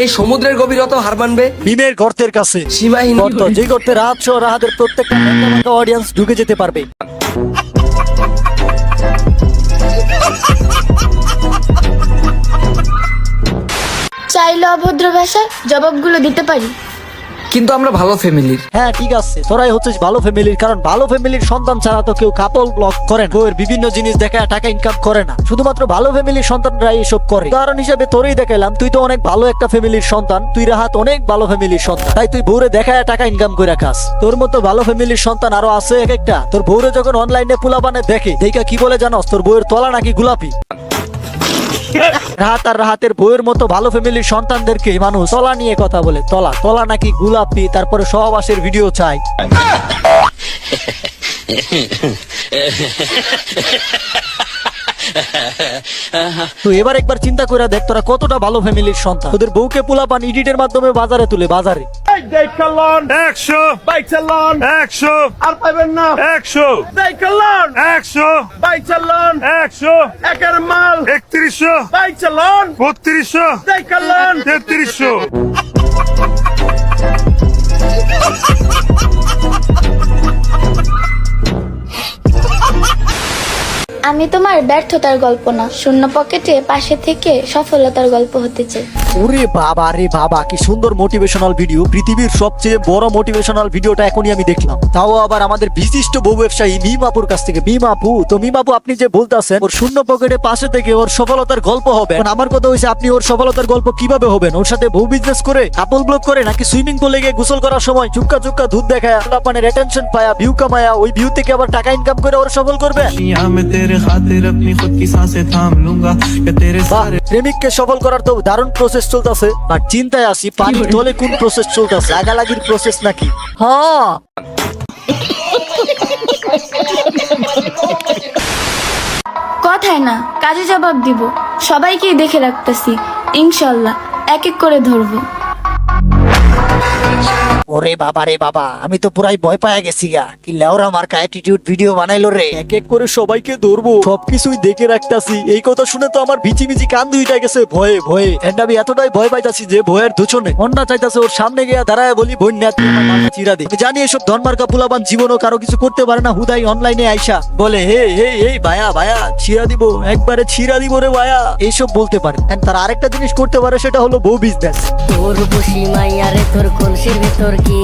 এই সমুদ্রের গভীরতা হার মানবে মিমের গর্তের কাছে সীমাহীন গর্ত, যে গর্তে রাহাত সহ রাহাতের প্রত্যেকটা অডিয়েন্স ঢুকে যেতে পারবে। চাইলে অভদ্র ভাষায় জবাবগুলো দিতে পারি। কিন্তু আমরা ভালো ফ্যামিলির। হ্যাঁ ঠিক আছে, তোরাই হচ্ছিস ভালো ফ্যামিলির, কারণ ভালো ফ্যামিলির সন্তান ছাড়া তো কেউ কাপল ব্লগ করে না, বউয়ের বিভিন্ন জিনিস দেখায় টাকা ইনকাম করে না, শুধুমাত্র ভালো ফ্যামিলির সন্তানরাই এসব করে। উদাহরণ হিসেবে তোরই দেখাইলাম, তুই তো অনেক ভালো একটা ফ্যামিলির সন্তান, তুই রাহাত অনেক ভালো ফ্যামিলির সন্তান, তাই তুই বউরে দেখায় টাকা ইনকাম করে খাস। তোর মতো ভালো ফ্যামিলির সন্তান আরো আছে এক একটা। তোর বউরে যখন অনলাইনে পোলাপানে দেখে দেখা কি বলে জানোস, তোর বউয়ের তলা নাকি গোলাপি। রাহাত আর রাহাতের বউয়ের মতো ভালো ফ্যামিলির সন্তানদেরকে মানুষ তলা নিয়ে কথা বলে, তলা তলা নাকি গোলাপি, তারপরে সহবাসের ভিডিও চাই। তো এবার একবার চিন্তা করে দেখ, তোরা কতটা ভালো ফ্যামিলির সন্তান। তোদের বউকে পোলাপান এডিটের মাধ্যমে বাজারে তুলে, বাজারে 100 বাইক চালান 100 আর পাইবেন না 100 বাইক চালান 100 বাইক চালান 100 একের মাল 3100 বাইক চালান 3200 বাইক চালান 3300। আমি তোমার ব্যর্থতার গল্প না, শূন্য পকেটে পাশে থেকে সফলতার গল্প হতে চাই। ওরে বাবা রে বাবা, কি সুন্দর মোটিভেশনাল ভিডিও। পৃথিবীর সবচেয়ে বড় মোটিভেশনাল ভিডিওটা এখনই আমি দেখলাম, তাও আবার আমাদের বিশিষ্ট বউ ব্যবসায়ী মিম আপুর কাছ থেকে। মিম আপু, তো মিম আপু আপনি যে বলতেছেন ওর শূন্য পকেটে পাশে থেকে ওর সফলতার গল্প হবে, আমার কথা হয়েছে আপনি ওর সফলতার গল্প কিভাবে হবেন? ওর সাথে বউ বিজনেস করে, কাপল ব্লগ করে, নাকি সুইমিং পুলে গিয়ে গোসল করার সময় চুক্কা চুক্কা দুধ দেখায় মানে রেটেনশন পায়া, ভিউ কামায়া, ওই ভিউ থেকে আবার টাকা ইনকাম করে ওর সফল করবে? প্রেমিককে সফল করার তো দারুণ প্রসেস চলতেছে, আর চিন্তায় আসি পানির তলে কোন প্রসেস চলতেছে, লাগালাগির প্রসেস নাকি? হ্যাঁ কথায় না কাজে জবাব দিব। সবাইকেই দেখে রাখতেছি, ইনশাল্লাহ এক এক করে ধরবো। ওরে বাবা রে বাবা, আমি তো পুরাই ভয় পায়া গেছি গা। কি লেওরা মার্কা অ্যাটিটিউড ভিডিও বানাইলো রে। এক এক করে সবাইকে ধরবো, সবকিছুই দেখে রাখতাছি। এই কথা শুনে তো আমার ভিচি ভিচি কান দুইটা গেছে ভয়ে ভয়ে। এন্ড আমি এতটাই ভয় পাইতাছি যে ভয়ের দুচনে অন্যা চাইতাছে ওর সামনে গিয়া দাঁড়ায় বলি বোন না তুই আমার মাথা চিরা দে। আমি জানি এসব ধনমার্কা পুলাবান জীবনও কারো কিছু করতে পারে না, হুদাই অনলাইনে আইসা বলে হে হে এই ভায়া ভায়া ছিড়া দিব, একবারে ছিড়া দিব রে ভায়া, এইসব বলতে পারে। এন্ড তার আরেকটা জিনিস করতে পারে, সেটা হলো বউ বিজনেস। তোর বসি মাইয়ারে তোর কলসির ভেতর কি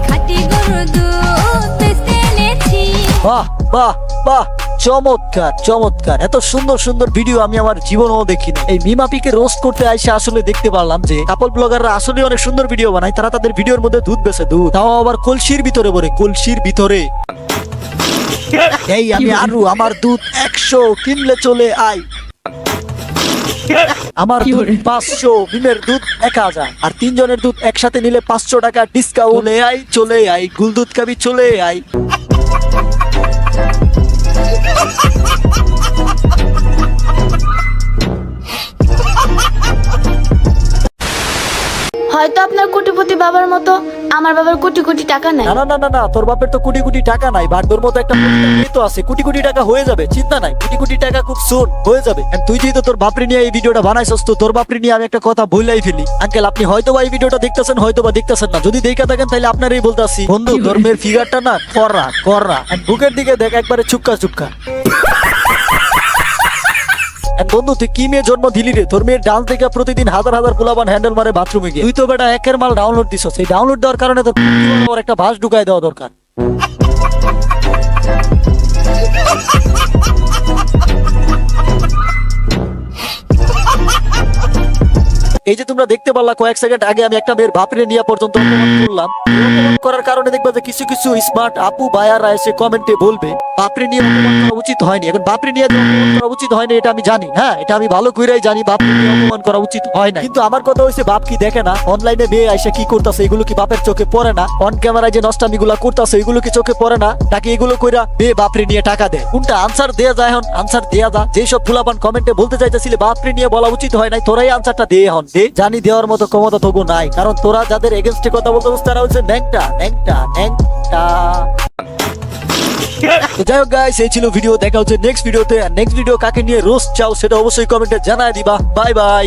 খাটি গরুর দুধ বেচতে এনেছি। বাহ বাহ বাহ, চমৎকার চমৎকার। এত সুন্দর সুন্দর ভিডিও আমি আমার জীবনেও দেখিনি। এই মিমাপিকে রোস্ট করতে আইসে আসলে দেখতে পারলাম যে কাপল ব্লগাররা আসলে অনেক সুন্দর ভিডিও বানায়। তারা তাদের ভিডিওর মধ্যে দুধ বেচে, দুধ তাও আবার কলসির ভিতরে ভরে, কলসির ভিতরে। এই আমি আরু, আমার দুধ 100 কিনলে চলে আয়। আমার দুধ 500, মিমের দুধ 1000, আর তিনজনের দুধ একসাথে নিলে 500 টাকা ডিসকাউন্ট। চলে আই গুল দুধ খাবি, চলে আই। হয়তো আপনার কোটিপতি বাবার মতো আমার বাবার কোটি কোটি টাকা নাই। না না না না, তোর বাপের তো কোটি কোটি টাকা নাই, ভাগ্যর মতো একটা মেয়ে তো আছে, কোটি কোটি টাকা হয়ে যাবে, চিন্তা নাই, কোটি কোটি টাকা খুব সুন হয়ে যাবে। তুই যেহেতু তোর বাপরে নিয়ে এই ভিডিওটা বানাইছস, তো তোর বাপরে নিয়ে আমি একটা কথা বললাই ফেলি। আঙ্কেল আপনি হয়তো বা এই ভিডিওটা দেখতেছেন, হয়তো বা দেখতেছেন না। যদি দেখে থাকেন তাহলে আপনারই বলতেছি, বন্ধু তোর মেয়ের ফিগারটা না কররা কররা, বুকের দিকে দেখ একবারে চুক্কা চুক্কা। বন্ধু তুই কি মেয়ে জন্ম দিলি রে? তোর মেয়ের ডান্স দেখে প্রতিদিন হাজার হাজার পোলাবান হ্যান্ডেল মারে বাথরুমে গিয়ে। তুই তো বেটা একের মাল ডাউনলোড দিছ, সেই ডাউনলোড দেওয়ার কারণে তোর একটা ভাস ঢুকাই দেওয়া দরকার। এই যে তোমরা দেখতে পারলা কয়েক সেকেন্ড আগে আমি একটা মেয়ের বাপরে নিয়ে পর্যন্ত অপমান করলাম। অপমান করার কারণে দেখবা যে কিছু কিছু স্মার্ট আপু ভাইয়ারা এসে কমেন্টে বলবে বাপরে নিয়ে অপমান করা উচিত হয়নি। এখন বাপরে নিয়ে অপমান করা উচিত হয়নি এটা আমি জানি, হ্যাঁ এটা আমি ভালো করেই জানি বাপরে নিয়ে অপমান করা উচিত হয় না। কিন্তু আমার কথা হয়েছে বাপ কি দেখে না অনলাইনে মেয়ে এসে কি করতেছে, এগুলো কি বাপের চোখে পড়ে না? অন ক্যামেরায় যে নষ্টামি গুলা করতেছে এগুলো কি চোখে পড়ে না? নাকি এগুলো কইরা মেয়ে বাপরে নিয়ে টাকা দেয়? কোনটা আনসার দেয়া যায়? এখন আনসার দেয়া যা। যেসব ফুলাপান কমেন্টে বলতে চাইতেছিলে বাপরে নিয়ে বলা উচিত হয় নাই, তোরাই আনসারটা দিয়ে হন দে। জানি দেওয়ার মতো ক্ষমতা তবু নাই, কারণ তোরা যাদের এগেনস্টে কথা বলতে তারা হচ্ছে ন্যাংটা ন্যাংটা ন্যাংটা। তো যাই হোক গাইস, এই ছিল ভিডিও। দেখা হচ্ছে নেক্সট ভিডিওতে। নেক্সট ভিডিও কাকে নিয়ে রোস্ট চাও সেটা অবশ্যই কমেন্টে জানায় দিবা। Bye bye.